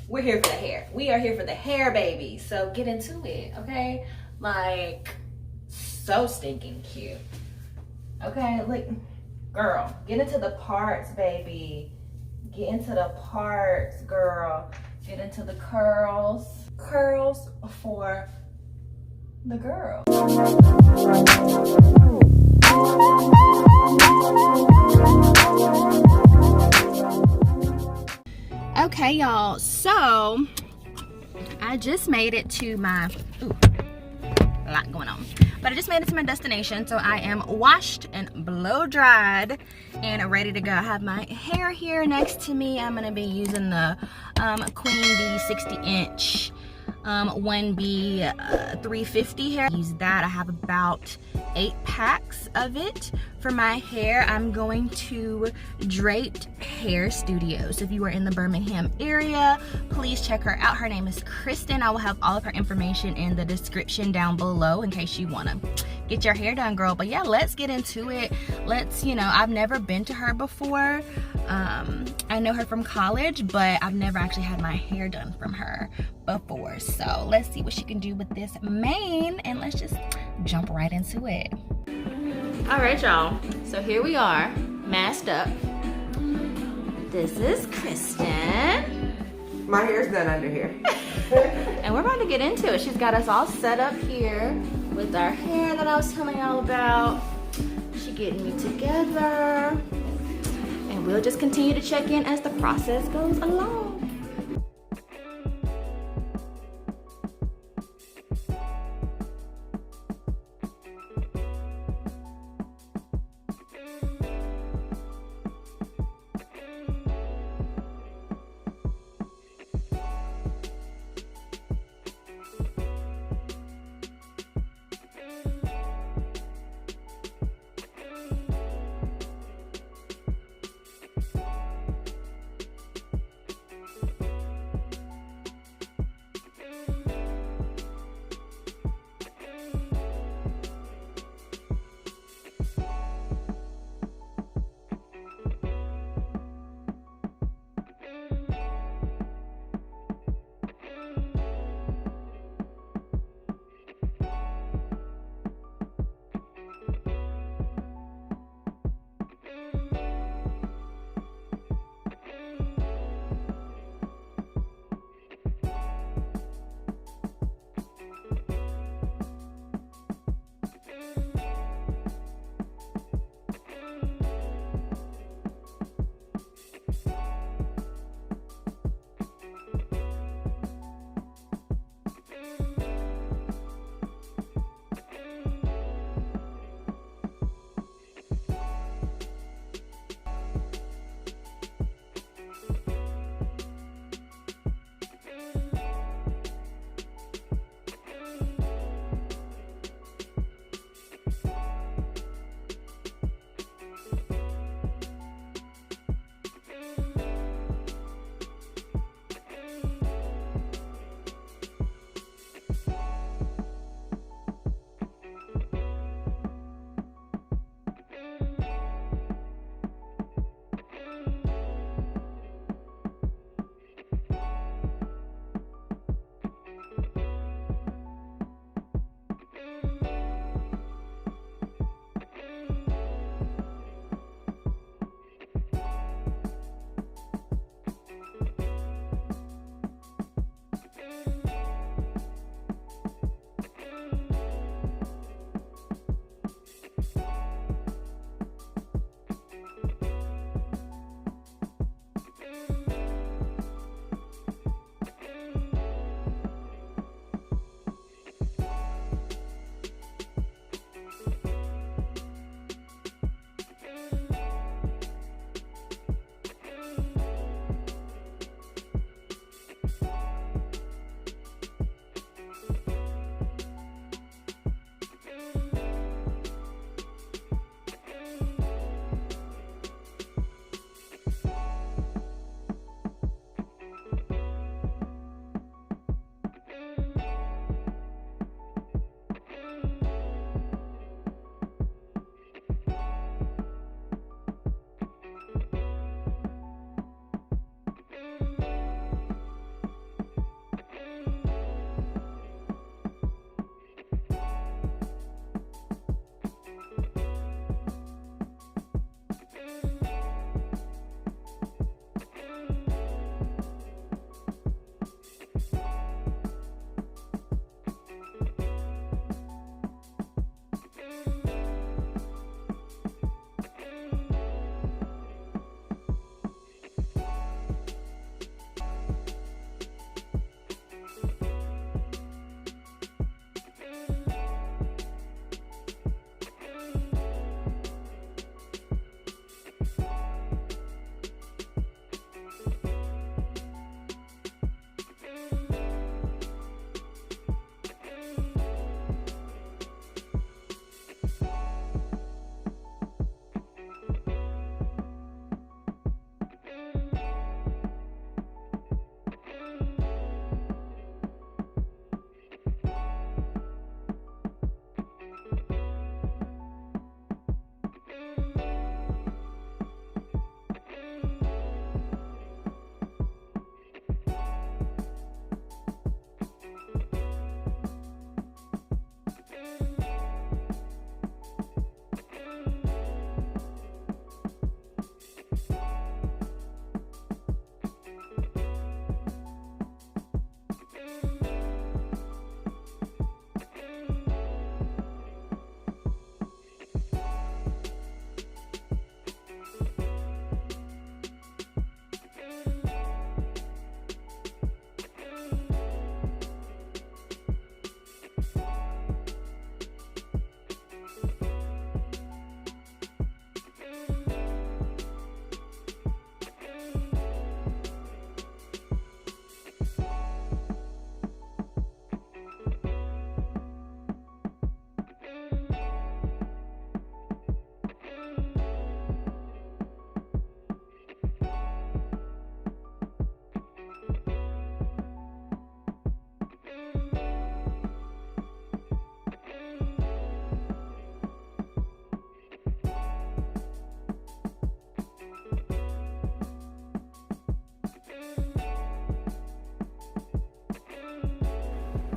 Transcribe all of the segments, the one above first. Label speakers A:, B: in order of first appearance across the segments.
A: we're here for the hair. We are here for the hair, baby. So get into it, okay? Like, so stinking cute. Okay, look, girl, get into the parts, baby. Get into the parts, girl. Get into the curls. Curls for the girl. Okay, y'all, so I just made it to my, a lot going on, but I just made it to my destination. So I am washed and blow dried and ready to go. I have my hair here next to me. I'm gonna be using the Queen Bee 60-inch 1B 350 hair. Use that. I have about 8 packs of it for my hair. I'm going to Draped Hair Studios. If you are in the Birmingham area, please check her out. Her name is Kristen. I will have all of her information in the description down below in case you want to get your hair done, girl. But yeah, let's get into it. Let's, you know, I've never been to her before. I know her from college, but I've never actually had my hair done from her before. So let's see what she can do with this mane, and let's just jump right into it. All right, y'all, so here we are, masked up. This is Kristen.
B: My hair's done under here.
A: And we're about to get into it. She's got us all set up here with our hair that I was telling y'all about. She getting me together. And we'll just continue to check in as the process goes along.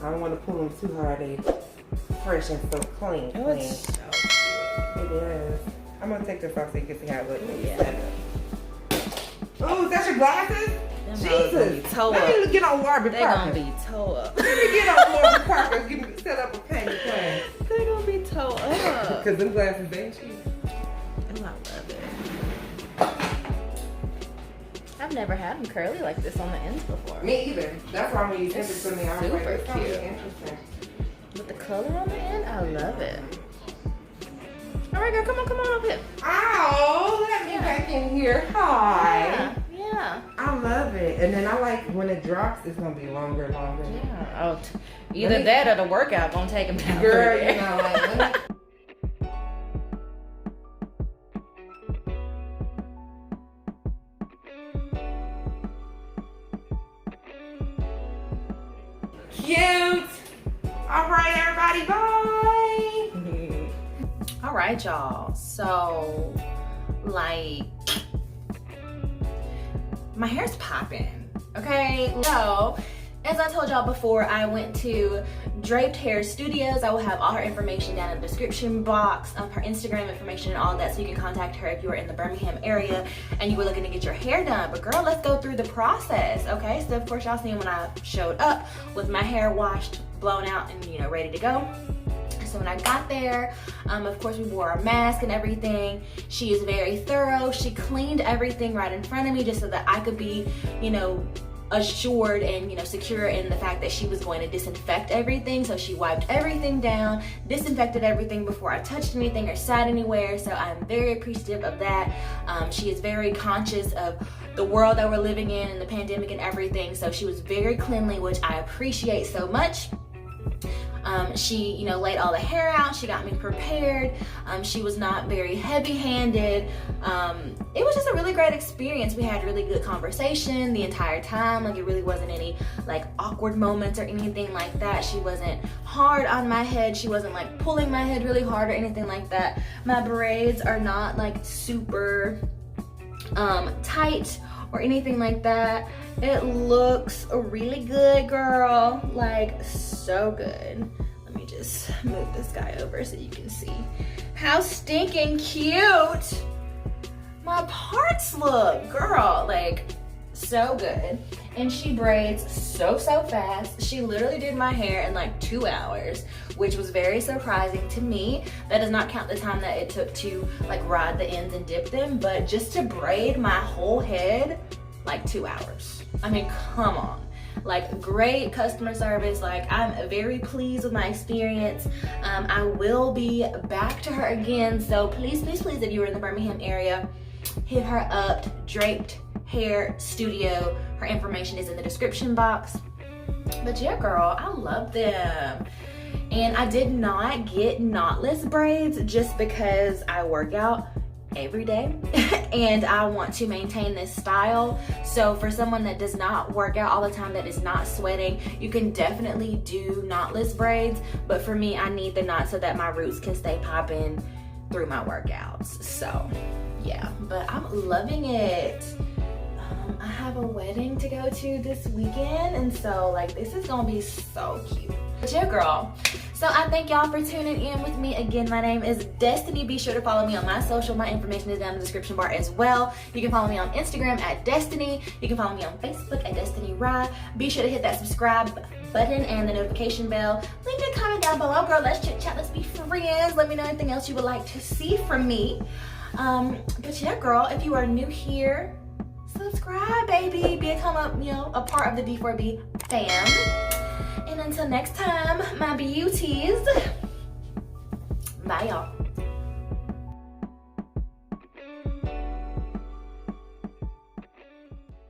B: I don't want to pull them too hard. They fresh and so clean.
A: Oh, it's so cute.
B: It is. I'm gonna take this off so you can see how it looks.
A: Yeah.
B: Oh, that's your glasses?
A: Them
B: Jesus.
A: gonna be toe
B: Let
A: up.
B: me get on Warby
A: They
B: Parker.
A: gonna be toe up.
B: Let me get on Warby Parker. Give me set up a payment plan.
A: They gonna be toe up.
B: Because them glasses ain't cheap.
A: Oh, I love it. I've never had them curly like this on the ends before.
B: Me either. That's why when you sent it to me, I was like,
A: Super
B: it's gonna be
A: cute.
B: interesting.
A: With the color on the end, I love it. All right, girl, come on up here.
B: Ow, let me back in here. Hi.
A: Yeah.
B: I love it. And then I like when it drops, it's going to be longer and longer.
A: Yeah. Oh, either that or the workout gonna take them down.
B: Girl, you know, like, let me... Cute. All right, everybody, bye.
A: All right, y'all. So, like, my hair's popping. Okay, so as I told y'all before, I went to Draped Hair Studios. I will have all her information down in the description box, her Instagram information and all that, so you can contact her if you are in the Birmingham area and you were looking to get your hair done. But girl, let's go through the process, okay? So of course y'all seen when I showed up with my hair washed, blown out, and you know, ready to go. So when I got there, of course we wore a mask and everything. She is very thorough. She cleaned everything right in front of me just so that I could be, you know, assured and, you know, secure in the fact that she was going to disinfect everything. So she wiped everything down, disinfected everything before I touched anything or sat anywhere. So I'm very appreciative of that. She is very conscious of the world that we're living in and the pandemic and everything. So she was very cleanly, which I appreciate so much. She, you know, laid all the hair out. She got me prepared. She was not very heavy-handed. It was just a really great experience. We had really good conversation the entire time. Like, it really wasn't any like awkward moments or anything like that. She wasn't hard on my head. She wasn't like pulling my head really hard or anything like that. My braids are not like super tight or anything like that. It looks really good, girl. Like, so good. Let me just move this guy over so you can see how stinking cute my parts look, girl. Like, so good. And she braids so fast. She literally did my hair in like 2 hours, which was very surprising to me. That does not count the time that it took to like ride the ends and dip them, but just to braid my whole head, like 2 hours. I mean, come on. Like, great customer service. Like, I'm very pleased with my experience. I will be back to her again. So please, if you're in the Birmingham area, hit her up. Draped Hair Studio. Her information is in the description box. But yeah, girl, I love them. And I did not get knotless braids just because I work out every day and I want to maintain this style. So for someone that does not work out all the time, that is not sweating, you can definitely do knotless braids. But for me, I need the knot so that my roots can stay popping through my workouts. So yeah, but I'm loving it. I have a wedding to go to this weekend, and so like this is gonna be so cute. But yeah, girl, so I thank y'all for tuning in with me again. My name is Destiny. Be sure to follow me on my social. My information is down in the description bar as well. You can follow me on Instagram at Destiny. You can follow me on Facebook at Destiny Rye. Be sure to hit that subscribe button and the notification bell. Leave me a comment down below, girl. Let's chit chat, let's be friends. Let me know anything else you would like to see from me. But yeah, girl, if you are new here, subscribe, baby. Become a part of the D4B fam. And until next time, my beauties. Bye, y'all.